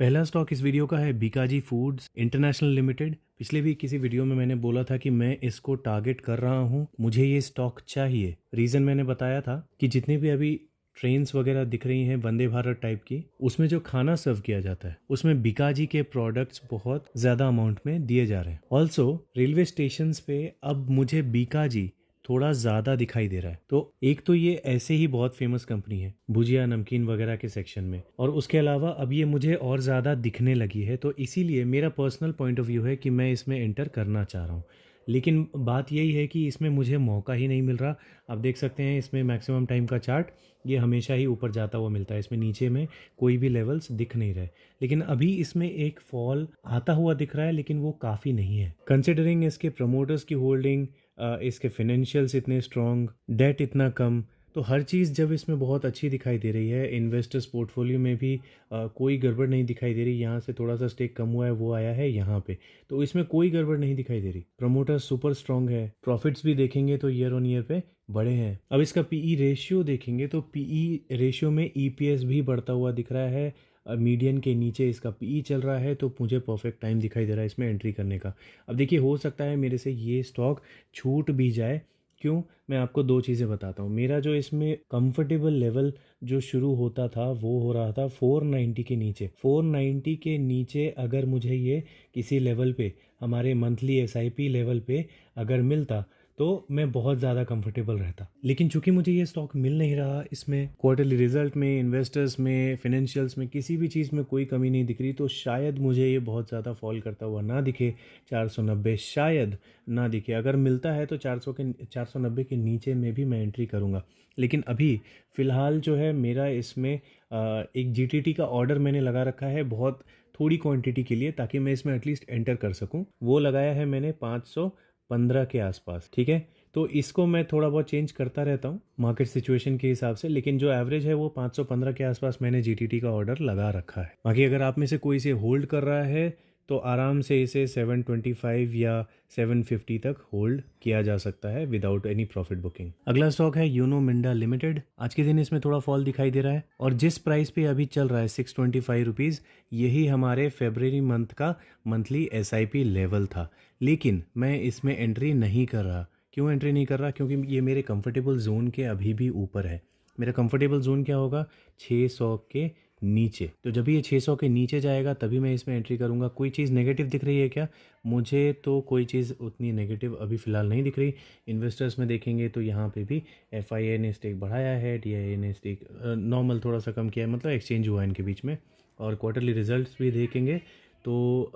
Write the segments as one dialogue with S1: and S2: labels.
S1: पहला स्टॉक इस वीडियो का है बीकाजी फूड्स इंटरनेशनल लिमिटेड। पिछले भी किसी वीडियो में मैंने बोला था कि मैं इसको टारगेट कर रहा हूँ, मुझे ये स्टॉक चाहिए। रीज़न मैंने बताया था कि जितने भी अभी ट्रेन्स वगैरह दिख रही हैं वंदे भारत टाइप की, उसमें जो खाना सर्व किया जाता है उसमें बीकाजी के प्रोडक्ट्स बहुत ज़्यादा अमाउंट में दिए जा रहे हैं। ऑल्सो रेलवे स्टेशंस पे अब मुझे बीकाजी थोड़ा ज़्यादा दिखाई दे रहा है। तो एक तो ये ऐसे ही बहुत फेमस कंपनी है भुजिया नमकीन वगैरह के सेक्शन में, और उसके अलावा अब ये मुझे और ज़्यादा दिखने लगी है। तो इसीलिए मेरा पर्सनल पॉइंट ऑफ व्यू है कि मैं इसमें एंटर करना चाह रहा हूँ। लेकिन बात यही है कि इसमें मुझे मौका ही नहीं मिल रहा। आप देख सकते हैं इसमें मैक्सिमम टाइम का चार्ट ये हमेशा ही ऊपर जाता हुआ मिलता है, इसमें नीचे में कोई भी लेवल्स दिख नहीं रहे। लेकिन अभी इसमें एक फॉल आता हुआ दिख रहा है, लेकिन वो काफ़ी नहीं है कंसिडरिंग इसके प्रमोटर्स की होल्डिंग, इसके फिनेंशियल्स इतने स्ट्रॉन्ग, डेट इतना कम। तो हर चीज़ जब इसमें बहुत अच्छी दिखाई दे रही है, इन्वेस्टर्स पोर्टफोलियो में भी कोई गड़बड़ नहीं दिखाई दे रही। यहाँ से थोड़ा सा स्टेक कम हुआ है, वो आया है यहाँ पे, तो इसमें कोई गड़बड़ नहीं दिखाई दे रही। प्रमोटर सुपर स्ट्रॉन्ग है, प्रॉफिट्स भी देखेंगे तो ईयर ऑन ईयर पे बड़े हैं। अब इसका पीई रेशियो देखेंगे तो पीई रेशियो में ईपीएस भी बढ़ता हुआ दिख रहा है। मीडियन के नीचे इसका पीई चल रहा है, तो मुझे परफेक्ट टाइम दिखाई दे रहा है इसमें एंट्री करने का। अब देखिए, हो सकता है मेरे से ये स्टॉक छूट भी जाए। क्यों? मैं आपको दो चीज़ें बताता हूँ। मेरा जो इसमें कंफर्टेबल लेवल जो शुरू होता था वो हो रहा था 490 के नीचे। 490 के नीचे अगर मुझे ये किसी लेवल पे, हमारे मंथली एसआईपी लेवल पे अगर मिलता तो मैं बहुत ज़्यादा कंफर्टेबल रहता। लेकिन चूंकि मुझे ये स्टॉक मिल नहीं रहा, इसमें क्वार्टरली रिजल्ट में, इन्वेस्टर्स में, फिनेंशियल्स में, किसी भी चीज़ में कोई कमी नहीं दिख रही, तो शायद मुझे ये बहुत ज़्यादा फॉल करता हुआ ना दिखे। 490 शायद ना दिखे। अगर मिलता है तो 490 के नीचे में भी मैं एंट्री करूँगा। लेकिन अभी फ़िलहाल जो है मेरा इसमें एक जीटीटी का ऑर्डर मैंने लगा रखा है बहुत थोड़ी क्वांटिटी के लिए, ताकि मैं इसमें एटलीस्ट एंटर कर सकूं। वो लगाया है मैंने 515 के आसपास, ठीक है। तो इसको मैं थोड़ा बहुत चेंज करता रहता हूँ मार्केट सिचुएशन के हिसाब से, लेकिन जो एवरेज है वो 515 के आसपास मैंने जीटीटी का ऑर्डर लगा रखा है। बाकी अगर आप में से कोई इसे होल्ड कर रहा है तो आराम से इसे 725 या 750 तक होल्ड किया जा सकता है विदाउट एनी प्रॉफिट बुकिंग। अगला स्टॉक है यूनो मिंडा लिमिटेड। आज के दिन इसमें थोड़ा फॉल दिखाई दे रहा है, और जिस प्राइस पे अभी चल रहा है 625 रुपीज़, यही हमारे फेब्रवरी मंथ का मंथली एसआईपी लेवल था। लेकिन मैं इसमें एंट्री नहीं कर रहा। क्यों एंट्री नहीं कर रहा? क्योंकि ये मेरे कंफर्टेबल जोन के अभी भी ऊपर है। मेरा कंफर्टेबल जोन क्या होगा? 600 के नीचे। तो जब ये 600 के नीचे जाएगा तभी मैं इसमें एंट्री करूंगा। कोई चीज़ नेगेटिव दिख रही है क्या? मुझे तो कोई चीज़ उतनी नेगेटिव अभी फ़िलहाल नहीं दिख रही। इन्वेस्टर्स में देखेंगे तो यहाँ पे भी एफआईए ने स्टेक बढ़ाया है, डीआईए ने स्टेक नॉर्मल थोड़ा सा कम किया है, मतलब एक्सचेंज हुआ है इनके बीच में। और क्वार्टरली रिजल्ट्स भी देखेंगे तो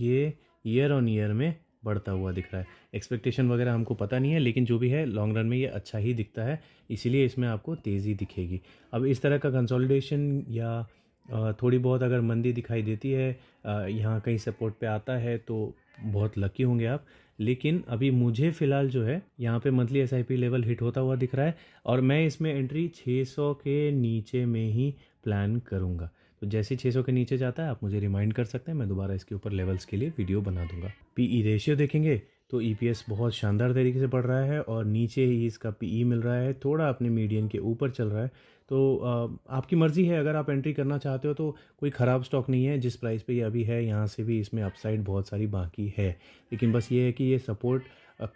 S1: ये ईयर ऑन ईयर में बढ़ता हुआ दिख रहा है। एक्सपेक्टेशन वगैरह हमको पता नहीं है, लेकिन जो भी है लॉन्ग रन में ये अच्छा ही दिखता है, इसीलिए इसमें आपको तेज़ी दिखेगी। अब इस तरह का कंसोलिडेशन या थोड़ी बहुत अगर मंदी दिखाई देती है, यहाँ कहीं सपोर्ट पे आता है, तो बहुत लकी होंगे आप। लेकिन अभी मुझे फ़िलहाल जो है यहाँ पे मंथली एसआईपी लेवल हिट होता हुआ दिख रहा है, और मैं इसमें एंट्री 600 के नीचे में ही प्लान करूँगा। तो जैसे ही 600 के नीचे जाता है आप मुझे रिमाइंड कर सकते हैं, मैं दोबारा इसके ऊपर लेवल्स के लिए वीडियो बना दूंगा। पीई रेशियो देखेंगे तो ईपीएस बहुत शानदार तरीके से बढ़ रहा है, और नीचे ही इसका पीई मिल रहा है, थोड़ा अपने मीडियन के ऊपर चल रहा है। तो आपकी मर्ज़ी है, अगर आप एंट्री करना चाहते हो तो कोई ख़राब स्टॉक नहीं है। जिस प्राइस पे ये अभी है यहाँ से भी इसमें अपसाइड बहुत सारी बाकी है, लेकिन बस ये है कि ये सपोर्ट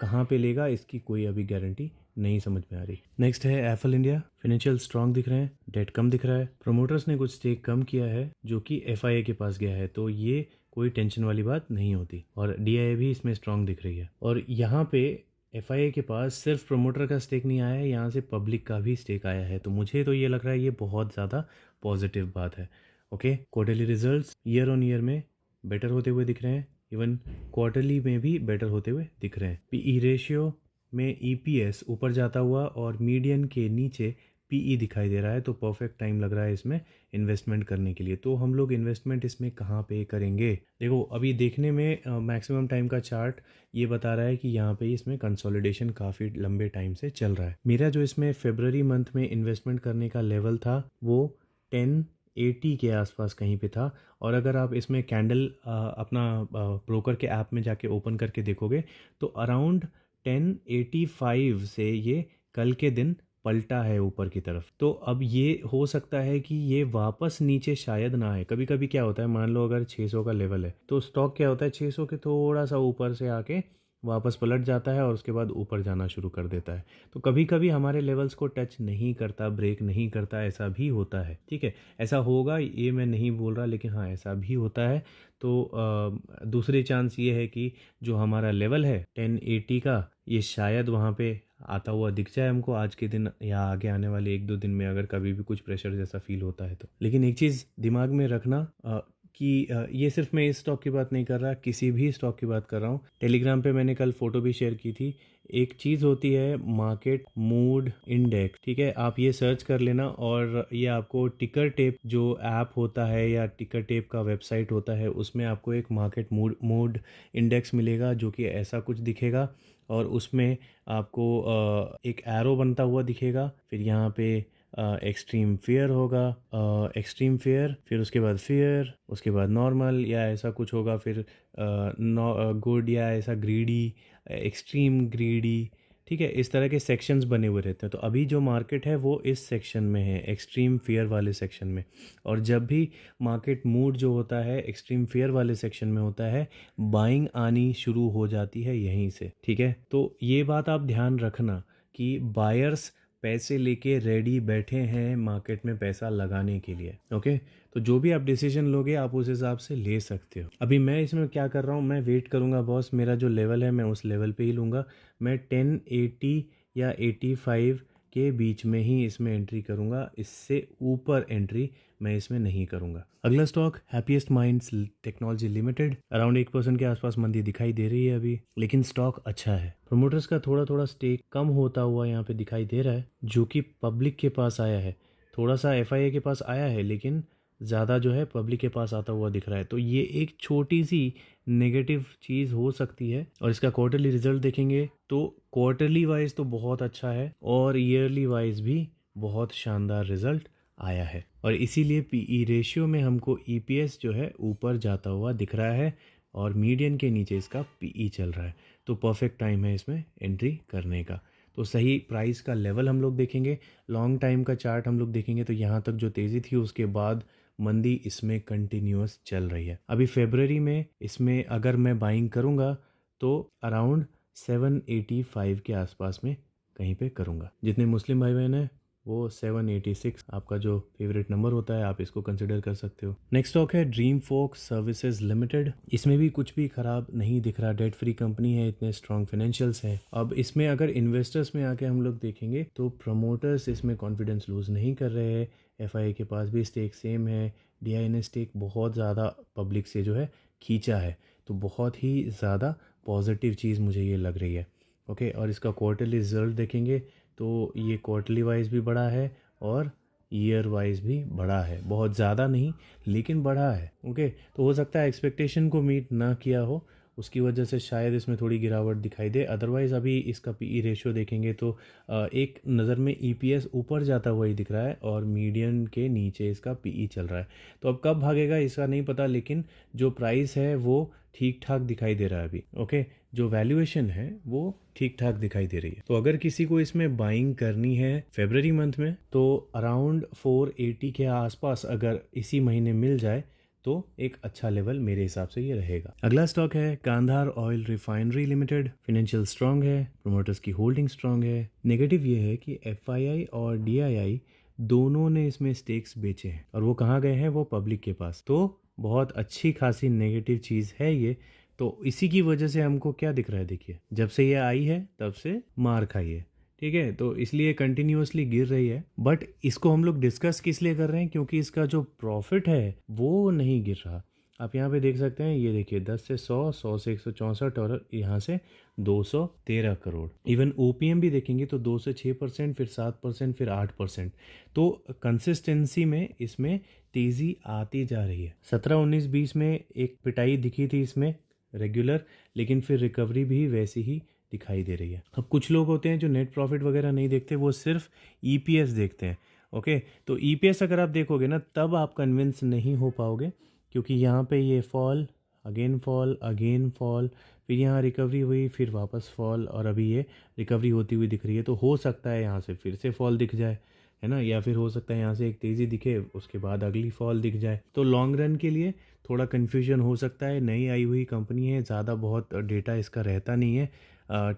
S1: कहाँ पे लेगा इसकी कोई अभी गारंटी नहीं समझ में आ रही। नेक्स्ट है एफएल इंडिया। फिनेंशियल स्ट्रांग दिख रहे हैं, डेट कम दिख रहा है, प्रमोटर्स ने कुछ स्टेक कम किया है जो कि एफआईए के पास गया है, तो ये कोई टेंशन वाली बात नहीं होती। और डीआईए भी इसमें स्ट्रांग दिख रही है। और यहाँ पे एफआईए के पास सिर्फ प्रमोटर का स्टेक नहीं आया है, यहाँ से पब्लिक का भी स्टेक आया है, तो मुझे तो ये लग रहा है ये बहुत ज़्यादा पॉजिटिव बात है। Okay, quarterly results year on year में बेटर होते हुए दिख रहे हैं, इवन क्वार्टरली में भी बेटर होते हुए दिख रहे हैं। पीई रेशियो में ईपीएस ऊपर जाता हुआ और मीडियन के नीचे पीई दिखाई दे रहा है, तो परफेक्ट टाइम लग रहा है इसमें इन्वेस्टमेंट करने के लिए। तो हम लोग इन्वेस्टमेंट इसमें कहाँ पे करेंगे? देखो, अभी देखने में मैक्सिमम टाइम का चार्ट ये बता रहा है कि यहाँ पे इसमें कंसोलिडेशन काफ़ी लंबे टाइम से चल रहा है। मेरा जो इसमें फेब्रवरी मंथ में इन्वेस्टमेंट करने का लेवल था वो 1080 के आसपास कहीं पे था। और अगर आप इसमें कैंडल अपना ब्रोकर के ऐप में जाके ओपन करके देखोगे तो अराउंड 1085 से ये कल के दिन पलटा है ऊपर की तरफ। तो अब ये हो सकता है कि ये वापस नीचे शायद ना आए। कभी कभी क्या होता है, मान लो अगर 600 का लेवल है तो स्टॉक क्या होता है 600 के थोड़ा सा ऊपर से आके वापस पलट जाता है और उसके बाद ऊपर जाना शुरू कर देता है। तो कभी कभी हमारे लेवल्स को टच नहीं करता, ब्रेक नहीं करता, ऐसा भी होता है। ठीक है, ऐसा होगा ये मैं नहीं बोल रहा, लेकिन हाँ ऐसा भी होता है। तो दूसरी चांस ये है कि जो हमारा लेवल है 1080 का, ये शायद वहाँ पे आता हुआ दिख जाए हमको आज के दिन या आगे आने वाले 1-2 दिन में, अगर कभी भी कुछ प्रेशर जैसा फील होता है तो। लेकिन एक चीज़ दिमाग में रखना कि ये सिर्फ मैं इस स्टॉक की बात नहीं कर रहा, किसी भी स्टॉक की बात कर रहा हूँ। टेलीग्राम पे मैंने कल फोटो भी शेयर की थी। एक चीज़ होती है मार्केट मूड इंडेक्स, ठीक है, आप ये सर्च कर लेना और ये आपको टिकर टेप जो ऐप होता है या टिकर टेप का वेबसाइट होता है, उसमें आपको एक मार्केट मूड इंडेक्स मिलेगा जो कि ऐसा कुछ दिखेगा और उसमें आपको एक एरो बनता हुआ दिखेगा। फिर यहाँ पे एक्सट्रीम फेयर होगा, एक्सट्रीम फेयर, फिर उसके बाद फेयर, उसके बाद नॉर्मल या ऐसा कुछ होगा, फिर गुड या ऐसा ग्रीडी, एक्सट्रीम ग्रीडी। ठीक है, इस तरह के सेक्शंस बने हुए रहते हैं। तो अभी जो मार्केट है वो इस सेक्शन में है, एक्सट्रीम फेयर वाले सेक्शन में। और जब भी मार्केट मूड जो होता है एक्सट्रीम फेयर वाले सेक्शन में होता है, बाइंग आनी शुरू हो जाती है यहीं से। ठीक है, तो ये बात आप ध्यान रखना कि बायर्स पैसे लेके रेडी बैठे हैं मार्केट में पैसा लगाने के लिए। ओके, तो जो भी आप डिसीजन लोगे आप उस हिसाब से ले सकते हो। अभी मैं इसमें क्या कर रहा हूँ, मैं वेट करूँगा बॉस, मेरा जो लेवल है मैं उस लेवल पे ही लूँगा। मैं 1080 या 85 के बीच में ही इसमें एंट्री करूँगा, इससे ऊपर एंट्री मैं इसमें नहीं करूँगा। अगला stock happiest minds technology limited. Around 1% के आसपास मंदी दिखाई दे रही है अभी, लेकिन स्टॉक अच्छा है। प्रोमोटर्स का थोड़ा थोड़ा स्टेक कम होता हुआ यहाँ पे दिखाई दे रहा है, जो कि पब्लिक के पास आया है। थोड़ा सा एफआईए के पास आया है, लेकिन ज़्यादा जो है पब्लिक के पास आता हुआ दिख रहा है। तो ये एक छोटी सी नेगेटिव चीज़ हो सकती है। और इसका क्वार्टरली रिजल्ट देखेंगे तो क्वार्टरली वाइज तो बहुत अच्छा है और ईयरली वाइज भी बहुत शानदार रिजल्ट आया है। और इसीलिए पीई रेशियो में हमको ईपीएस जो है ऊपर जाता हुआ दिख रहा है और मीडियन के नीचे इसका पीई चल रहा है। तो परफेक्ट टाइम है इसमें एंट्री करने का। तो सही प्राइस का लेवल हम लोग देखेंगे, लॉन्ग टाइम का चार्ट हम लोग देखेंगे तो यहाँ तक जो तेज़ी थी उसके बाद मंदी इसमें कंटिन्यूअस चल रही है। अभी फरवरी में इसमें अगर मैं बाइंग करूँगा तो अराउंड 785 के आसपास में कहीं पे करूँगा। जितने मुस्लिम भाई बहन हैं वो 786 आपका जो फेवरेट नंबर होता है, आप इसको कंसिडर कर सकते हो। नेक्स्ट स्टॉक है ड्रीम फोक सर्विसेज लिमिटेड। इसमें भी कुछ भी खराब नहीं दिख रहा, डेट फ्री कंपनी है, इतने स्ट्रॉन्ग फाइनेंशियल्स हैं। अब इसमें अगर इन्वेस्टर्स में आके हम लोग देखेंगे तो प्रमोटर्स इसमें कॉन्फिडेंस लूज नहीं कर रहे हैं। एफआईए के पास भी स्टेक सेम है। डीआई ने स्टेक बहुत ज़्यादा पब्लिक से जो है खींचा है, तो बहुत ही ज़्यादा पॉजिटिव चीज़ मुझे ये लग रही है। ओके, और इसका क्वार्टरली रिजल्ट देखेंगे तो ये क्वार्टरली वाइज भी बड़ा है और ईयर वाइज भी बड़ा है, बहुत ज़्यादा नहीं लेकिन बड़ा है। ओके, तो हो सकता है एक्सपेक्टेशन को मीट ना किया हो, उसकी वजह से शायद इसमें थोड़ी गिरावट दिखाई दे। अदरवाइज़ अभी इसका पीई रेशियो देखेंगे तो एक नज़र में ईपीएस ऊपर जाता हुआ ही दिख रहा है और मीडियन के नीचे इसका पीई चल रहा है। तो अब कब भागेगा इसका नहीं पता, लेकिन जो प्राइस है वो ठीक ठाक दिखाई दे रहा है अभी। ओके, जो वैल्यूएशन है वो ठीक ठाक दिखाई दे रही है। तो अगर किसी को इसमें बाइंग करनी है फरवरी मंथ में तो अराउंड 480 के आसपास अगर इसी महीने मिल जाए तो एक अच्छा लेवल मेरे हिसाब से ये रहेगा। अगला स्टॉक है Kandahar oil refinery limited. Financial strong है, प्रोमोटर्स की होल्डिंग स्ट्रांग है। नेगेटिव ये है कि एफआईआई और डीआईआई दोनों ने इसमें स्टेक्स बेचे हैं और वो कहाँ गए हैं, वो पब्लिक के पास। तो बहुत अच्छी खासी नेगेटिव चीज़ है ये। तो इसी की वजह से हमको क्या दिख रहा है, देखिए जब से ये आई है तब से मार खाई है। ठीक है, तो इसलिए कंटिन्यूअसली गिर रही है। बट इसको हम लोग डिस्कस किस लिए कर रहे हैं, क्योंकि इसका जो प्रॉफिट है वो नहीं गिर रहा। आप यहाँ पे देख सकते हैं, ये देखिए 10 से 100, 100 से 164 और यहाँ से 213 करोड़। इवन ओपीएम भी देखेंगे तो 2 से 6%, फिर 7%, फिर 8%। तो कंसिस्टेंसी में इसमें तेज़ी आती जा रही है। 17, 19, 20 में एक पिटाई दिखी थी इसमें रेगुलर, लेकिन फिर रिकवरी भी वैसी ही दिखाई दे रही है। अब कुछ लोग होते हैं जो नेट प्रॉफिट वगैरह नहीं देखते, वो सिर्फ ईपीएस देखते हैं। ओके, तो ईपीएस अगर आप देखोगे ना तब आप कन्विंस नहीं हो पाओगे, क्योंकि यहाँ पे ये फॉल अगेन फॉल, फिर यहाँ रिकवरी हुई, फिर वापस फॉल, और अभी ये रिकवरी होती हुई दिख रही है। तो हो सकता है यहाँ से फिर से फॉल दिख जाए, है ना, या फिर हो सकता है यहाँ से एक तेज़ी दिखे, उसके बाद अगली फॉल दिख जाए। तो लॉन्ग रन के लिए थोड़ा कन्फ्यूजन हो सकता है। नई आई हुई कंपनी है, ज़्यादा बहुत डेटा इसका रहता नहीं है,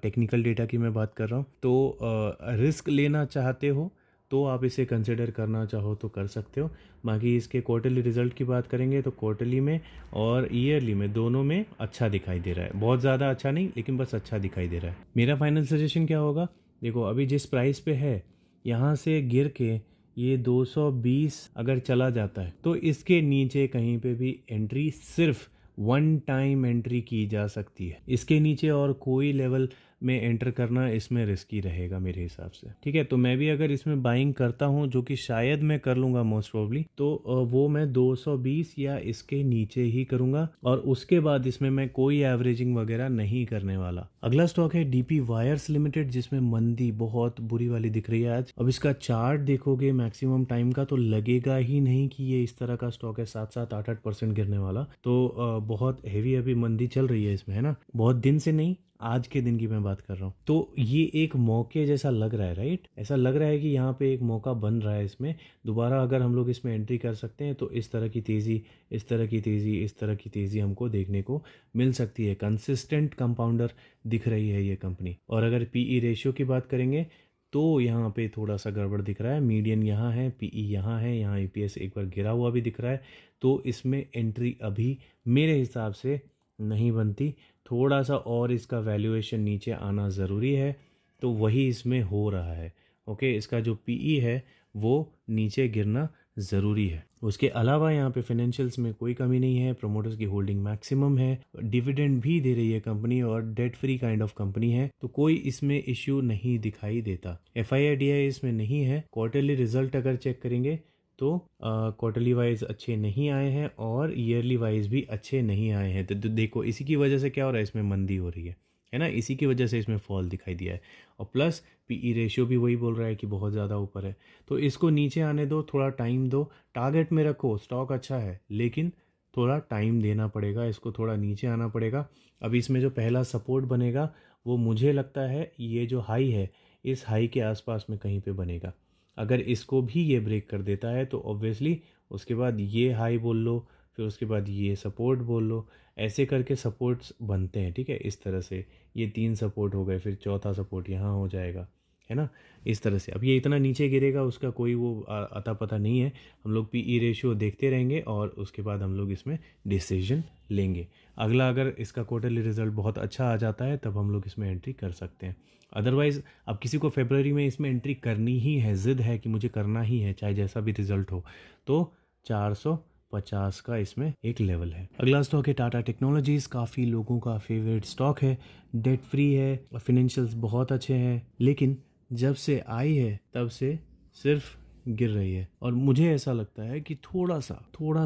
S1: टेक्निकल डेटा की मैं बात कर रहा हूँ। तो रिस्क लेना चाहते हो तो आप इसे कंसिडर करना चाहो तो कर सकते हो। बाकी इसके क्वार्टरली रिजल्ट की बात करेंगे तो क्वार्टरली में और ईयरली में दोनों में अच्छा दिखाई दे रहा है, बहुत ज़्यादा अच्छा नहीं लेकिन बस अच्छा दिखाई दे रहा है। मेरा फाइनल सजेशन क्या होगा, देखो अभी जिस प्राइस पे है यहाँ से गिर के ये 220 अगर चला जाता है तो इसके नीचे कहीं पे भी एंट्री सिर्फ वन टाइम एंट्री की जा सकती है। इसके नीचे और कोई लेवल में एंटर करना इसमें रिस्की रहेगा मेरे हिसाब से। ठीक है, तो मैं भी अगर इसमें बाइंग करता हूँ, जो कि शायद मैं कर लूँगा मोस्ट प्रोबेबली, तो वो मैं 220 या इसके नीचे ही करूँगा, और उसके बाद इसमें मैं कोई एवरेजिंग वगैरह नहीं करने वाला। अगला स्टॉक है डीपी वायर्स लिमिटेड, जिसमें मंदी बहुत बुरी वाली दिख रही है आज। अब इसका चार्ट देखोगे मैक्सिमम टाइम का तो लगेगा ही नहीं कि ये इस तरह का स्टॉक है 7-8% गिरने वाला। तो बहुत हेवी अभी मंदी चल रही है इसमें, है ना, बहुत दिन से नहीं, आज के दिन की मैं बात कर रहा हूँ। तो ये एक मौके जैसा लग रहा है, राइट, ऐसा लग रहा है कि यहाँ पे एक मौका बन रहा है इसमें दोबारा। अगर हम लोग इसमें एंट्री कर सकते हैं तो इस तरह की तेज़ी, इस तरह की तेज़ी, इस तरह की तेज़ी हमको देखने को मिल सकती है। कंसिस्टेंट कंपाउंडर दिख रही है ये कंपनी। और अगर पीई रेशियो की बात करेंगे तो यहाँ पे थोड़ा सा गड़बड़ दिख रहा है। मीडियन यहाँ है, पीई यहाँ है, यहाँ ईपीएस एक बार गिरा हुआ भी दिख रहा है। तो इसमें एंट्री अभी मेरे हिसाब से नहीं बनती, थोड़ा सा और इसका वैल्यूएशन नीचे आना ज़रूरी है, तो वही इसमें हो रहा है। ओके, इसका जो पीई है वो नीचे गिरना ज़रूरी है। उसके अलावा यहाँ पे फाइनेंशियल्स में कोई कमी नहीं है, प्रोमोटर्स की होल्डिंग मैक्सिमम है, डिविडेंड भी दे रही है कंपनी, और debt free kind of company है, तो कोई इसमें इश्यू नहीं दिखाई देता। एफआईआईडीआई इसमें नहीं है। क्वार्टरली रिजल्ट अगर चेक करेंगे तो क्वार्टरली वाइज अच्छे नहीं आए हैं और ईयरली वाइज भी अच्छे नहीं आए हैं। तो देखो इसी की वजह से क्या हो रहा है, इसमें मंदी हो रही है ना, इसी की वजह से इसमें फॉल दिखाई दिया है। और प्लस पीई रेशियो भी वही बोल रहा है कि बहुत ज़्यादा ऊपर है। तो इसको नीचे आने दो, थोड़ा टाइम दो, टारगेट में रखो, स्टॉक अच्छा है लेकिन थोड़ा टाइम देना पड़ेगा, इसको थोड़ा नीचे आना पड़ेगा। अभी इसमें जो पहला सपोर्ट बनेगा वो मुझे लगता है ये जो हाई है, इस हाई के आसपास में कहीं पे बनेगा। अगर इसको भी ये ब्रेक कर देता है तो ऑब्वियसली उसके बाद ये हाई बोल लो, फिर उसके बाद ये सपोर्ट बोल लो, ऐसे करके सपोर्ट्स बनते हैं। ठीक है, इस तरह से ये 3 सपोर्ट हो गए, फिर चौथा सपोर्ट यहाँ हो जाएगा, है ना, इस तरह से। अब ये इतना नीचे गिरेगा उसका कोई वो अता पता नहीं है। हम लोग पीई रेशियो देखते रहेंगे और उसके बाद हम लोग इसमें डिसीजन लेंगे। अगला अगर इसका क्वार्टरली रिजल्ट बहुत अच्छा आ जाता है तब हम लोग इसमें एंट्री कर सकते हैं। अदरवाइज़ अब किसी को फरवरी में इसमें एंट्री करनी ही है, ज़िद है कि मुझे करना ही है चाहे जैसा भी रिजल्ट हो, तो 450 का इसमें एक लेवल है। अगला स्टॉक है टाटा टेक्नोलॉजीज़, काफ़ी लोगों का फेवरेट स्टॉक है, डेट फ्री है, फाइनेंशियल्स बहुत अच्छे हैं, लेकिन जब से आई है तब से सिर्फ गिर रही है। और मुझे ऐसा लगता है कि थोड़ा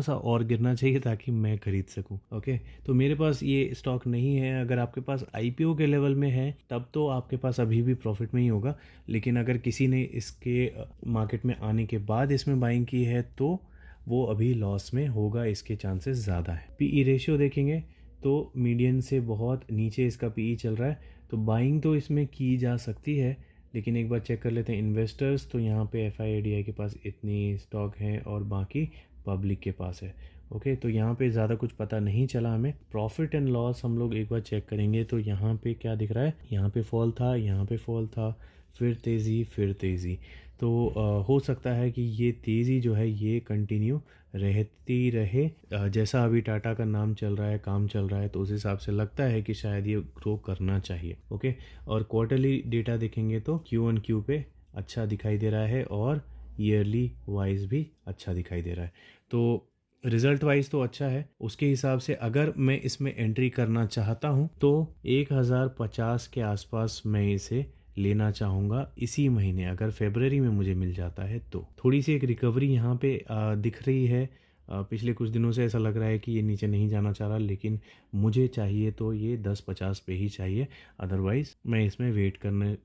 S1: सा और गिरना चाहिए ताकि मैं खरीद सकूं। ओके, तो मेरे पास ये स्टॉक नहीं है। अगर आपके पास आईपीओ के लेवल में है तब तो आपके पास अभी भी प्रॉफिट में ही होगा, लेकिन अगर किसी ने इसके मार्केट में आने के बाद इसमें बाइंग की है तो वो अभी लॉस में होगा, इसके चांसेस ज़्यादा है। पीई रेशियो देखेंगे तो मीडियन से बहुत नीचे इसका पीई चल रहा है, तो बाइंग तो इसमें की जा सकती है, लेकिन एक बार चेक कर लेते हैं इन्वेस्टर्स। तो यहाँ पे एफआईआईडीआई के पास इतनी स्टॉक हैं और बाकी पब्लिक के पास है। ओके, तो यहाँ पे ज़्यादा कुछ पता नहीं चला हमें। प्रॉफिट एंड लॉस हम लोग एक बार चेक करेंगे तो यहाँ पे क्या दिख रहा है, यहाँ पे फॉल था, यहाँ पे फॉल था, फिर तेज़ी। तो हो सकता है कि ये तेज़ी जो है ये कंटिन्यू रहती रहे। जैसा अभी टाटा का नाम चल रहा है, काम चल रहा है, तो उस हिसाब से लगता है कि शायद ये ग्रो करना चाहिए। ओके, और क्वार्टरली डेटा देखेंगे तो Q1Q पे अच्छा दिखाई दे रहा है और ईयरली वाइज भी अच्छा दिखाई दे रहा है। तो रिजल्ट वाइज तो अच्छा है, उसके हिसाब से अगर मैं इसमें एंट्री करना चाहता हूँ तो 1050 के आसपास मैं इसे लेना चाहूँगा इसी महीने। अगर फरवरी में मुझे मिल जाता है तो थोड़ी सी एक रिकवरी यहाँ पे दिख रही है। पिछले कुछ दिनों से ऐसा लग रहा है कि ये नीचे नहीं जाना चाह रहा, लेकिन मुझे चाहिए तो ये 1050 पे ही चाहिए। अदरवाइज़ मैं इसमें वेट करने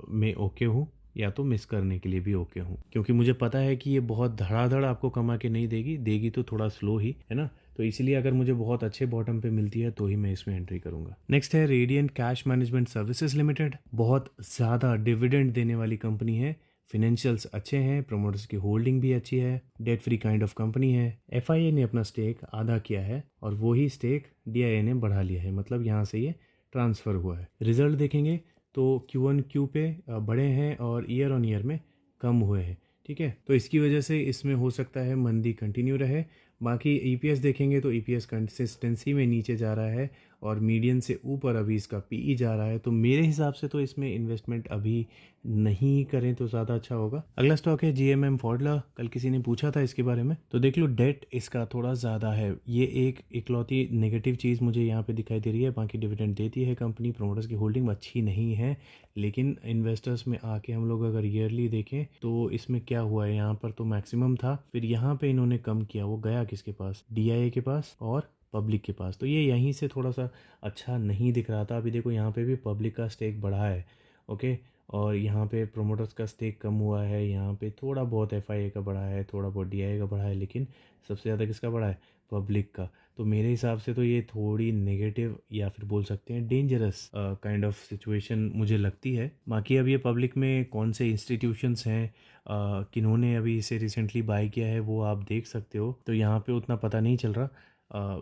S1: में ओके हूँ, या तो मिस करने के लिए भी ओके हूँ, क्योंकि मुझे पता है कि ये बहुत धड़ाधड़ आपको कमा के नहीं देगी तो थोड़ा स्लो ही, है ना, तो इसलिए अगर मुझे बहुत अच्छे बॉटम पे मिलती है तो ही मैं इसमें एंट्री करूंगा। नेक्स्ट है radiant cash management services limited. बहुत ज़्यादा डिविडेंड देने वाली कंपनी है, फिनेंशियल्स अच्छे हैं, प्रोमोटर्स की होल्डिंग भी अच्छी है, debt free kind of company है। एफआईए ने अपना स्टेक आधा किया है और वही स्टेक डीआईए ने बढ़ा लिया है, मतलब यहाँ से ये ट्रांसफ़र हुआ है। रिजल्ट देखेंगे तो Q1Q पे बड़े हैं और ईयर ऑन ईयर में कम हुए हैं, ठीक है। तो इसकी वजह से इसमें हो सकता है मंदी कंटिन्यू रहे। बाकी ईपीएस देखेंगे तो ईपीएस कंसिस्टेंसी में नीचे जा रहा है और मीडियन से ऊपर अभी इसका पीई जा रहा है। तो मेरे हिसाब से तो इसमें इन्वेस्टमेंट अभी नहीं करें तो ज़्यादा अच्छा होगा। अगला स्टॉक है जीएमएम फॉडला। कल किसी ने पूछा था इसके बारे में, तो देख लो डेट इसका थोड़ा ज़्यादा है। ये एक इकलौती नेगेटिव चीज़ मुझे यहाँ पे दिखाई दे रही है। बाकी डिविडेंड देती है कंपनी, प्रोमोटर्स की होल्डिंग अच्छी नहीं है, लेकिन इन्वेस्टर्स में आके हम लोग अगर ईयरली देखें तो इसमें क्या हुआ है, यहाँ पर तो मैक्सिमम था, फिर यहाँ पे इन्होंने कम किया। वो गया किसके पास, डीआईए के पास और पब्लिक के पास। तो ये यहीं से थोड़ा सा अच्छा नहीं दिख रहा था। अभी देखो यहाँ पे भी पब्लिक का स्टेक बढ़ा है, ओके, और यहाँ पे प्रोमोटर्स का स्टेक कम हुआ है। यहाँ पे थोड़ा बहुत एफआईए का बढ़ा है, थोड़ा बहुत डीआईए का बढ़ा है, लेकिन सबसे ज़्यादा किसका बढ़ा है, पब्लिक का। तो मेरे हिसाब से तो ये थोड़ी नेगेटिव या फिर बोल सकते हैं डेंजरस काइंड ऑफ सिचुएशन मुझे लगती है। बाकी अब ये पब्लिक में कौन से इंस्टीट्यूशंस हैं, किन्होंने अभी इसे रिसेंटली बाय किया है, वो आप देख सकते हो। तो यहाँ पे उतना पता नहीं चल रहा।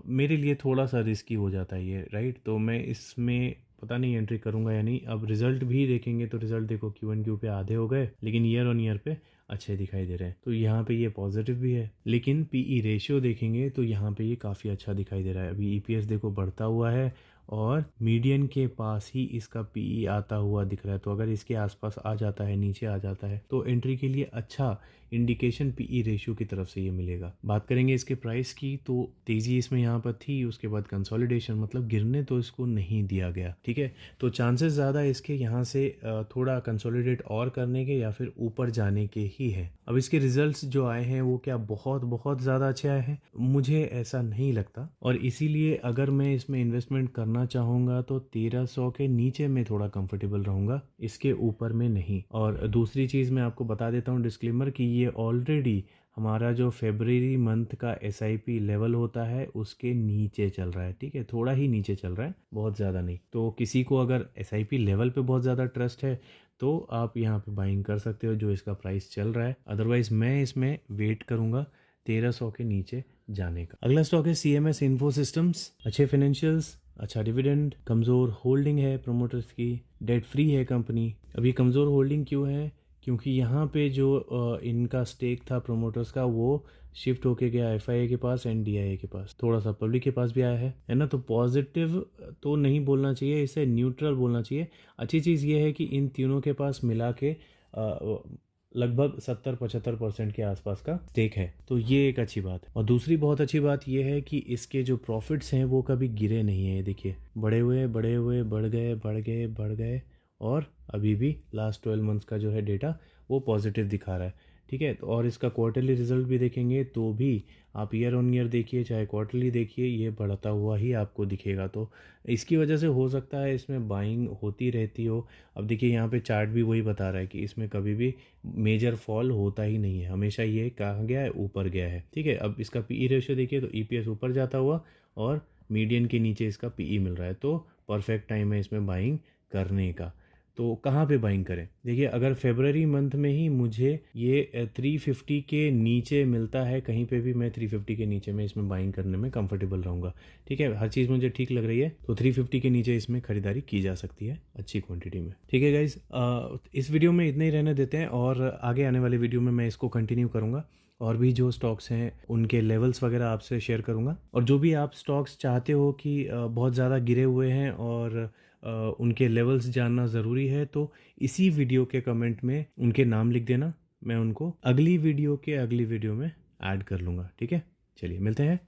S1: मेरे लिए थोड़ा सा रिस्की हो जाता है ये, राइट। तो मैं इसमें पता नहीं एंट्री करूंगा या नहीं। अब रिजल्ट भी देखेंगे तो रिजल्ट देखो Q1Q पे आधे हो गए, लेकिन ईयर ऑन ईयर पे अच्छे दिखाई दे रहे हैं। तो यहाँ पे ये पॉजिटिव भी है, लेकिन पीई रेशियो देखेंगे तो यहाँ पे ये काफ़ी अच्छा दिखाई दे रहा है। अभी ईपीएस देखो बढ़ता हुआ है और मीडियन के पास ही इसका पीई आता हुआ दिख रहा है। तो अगर इसके आसपास आ जाता है, नीचे आ जाता है, तो एंट्री के लिए अच्छा इंडिकेशन पीई रेशियो की तरफ से ये मिलेगा। बात करेंगे इसके प्राइस की, तो तेज़ी इसमें यहाँ पर थी, उसके बाद कंसोलिडेशन, मतलब गिरने तो इसको नहीं दिया गया, ठीक है। तो चांसेस ज़्यादा इसके यहाँ से थोड़ा कंसोलिडेट और करने के या फिर ऊपर जाने के ही है। अब इसके रिजल्ट्स जो आए हैं वो क्या बहुत बहुत ज़्यादा अच्छे आए हैं, मुझे ऐसा नहीं लगता। और इसीलिए अगर मैं इसमें इन्वेस्टमेंट करना चाहूँगा तो 1300 के नीचे में थोड़ा कंफर्टेबल रहूँगा, इसके ऊपर में नहीं। और दूसरी चीज़ मैं आपको बता देता हूँ डिस्क्लेमर कि ये ऑलरेडी हमारा जो फेब्रुअरी मंथ का एसआईपी लेवल होता है उसके नीचे चल रहा है, ठीक है, थोड़ा ही नीचे चल रहा है, बहुत ज़्यादा नहीं। तो किसी को अगर एसआईपी लेवल पे बहुत ज़्यादा ट्रस्ट है तो आप यहाँ पे बाइंग कर सकते हो जो इसका प्राइस चल रहा है। अदरवाइज मैं इसमें वेट करूँगा 1300 के नीचे जाने का। अगला स्टॉक है सीएमएस इन्फो सिस्टम्स। अच्छे फाइनेंशियल्स, अच्छा डिविडेंड, कमज़ोर होल्डिंग है प्रोमोटर्स की, डेट फ्री है कंपनी। अभी कमज़ोर होल्डिंग क्यों है, क्योंकि यहाँ पे जो इनका स्टेक था प्रोमोटर्स का वो शिफ्ट होके गया एफआईए के पास एंड डीआईए के पास, थोड़ा सा पब्लिक के पास भी आया है ना। तो पॉजिटिव तो नहीं बोलना चाहिए, इसे न्यूट्रल बोलना चाहिए। अच्छी चीज़ ये है कि इन तीनों के पास मिला के लगभग 70-75% के आसपास का स्टेक है, तो ये एक अच्छी बात है। और दूसरी बहुत अच्छी बात ये है कि इसके जो प्रॉफिट्स हैं वो कभी गिरे नहीं है। देखिए बढ़े हुए बढ़ गए और अभी भी लास्ट 12 मंथ्स का जो है डेटा वो पॉजिटिव दिखा रहा है, ठीक है। तो और इसका क्वार्टरली रिजल्ट भी देखेंगे तो भी आप ईयर ऑन ईयर देखिए चाहे क्वार्टरली देखिए, ये बढ़ता हुआ ही आपको दिखेगा। तो इसकी वजह से हो सकता है इसमें बाइंग होती रहती हो। अब देखिए यहाँ पे चार्ट भी वही बता रहा है कि इसमें कभी भी मेजर फॉल होता ही नहीं है, हमेशा ये कहाँ गया है, ऊपर गया है, ठीक है। अब इसका पीई रेशियो देखिए तो ईपीएस ऊपर जाता हुआ और मीडियन के नीचे इसका पीई मिल रहा है, तो परफेक्ट टाइम है इसमें बाइंग करने का। तो कहाँ पे बाइंग करें, देखिए अगर फेब्रुअरी मंथ में ही मुझे ये 350 के नीचे मिलता है कहीं पे भी, मैं 350 के नीचे में इसमें बाइंग करने में कंफर्टेबल रहूँगा, ठीक है। हर चीज़ मुझे ठीक लग रही है तो 350 के नीचे इसमें खरीदारी की जा सकती है अच्छी क्वांटिटी में, ठीक है गाइज। इस वीडियो में इतना ही रहने देते हैं और आगे आने वाले वीडियो में मैं इसको कंटिन्यू करूँगा और भी जो स्टॉक्स हैं उनके लेवल्स वगैरह आपसे शेयर करूँगा। और जो भी आप स्टॉक्स चाहते हो कि बहुत ज़्यादा गिरे हुए हैं और उनके लेवल्स जानना ज़रूरी है, तो इसी वीडियो के कमेंट में उनके नाम लिख देना, मैं उनको अगली वीडियो में ऐड कर लूँगा, ठीक है। चलिए मिलते हैं।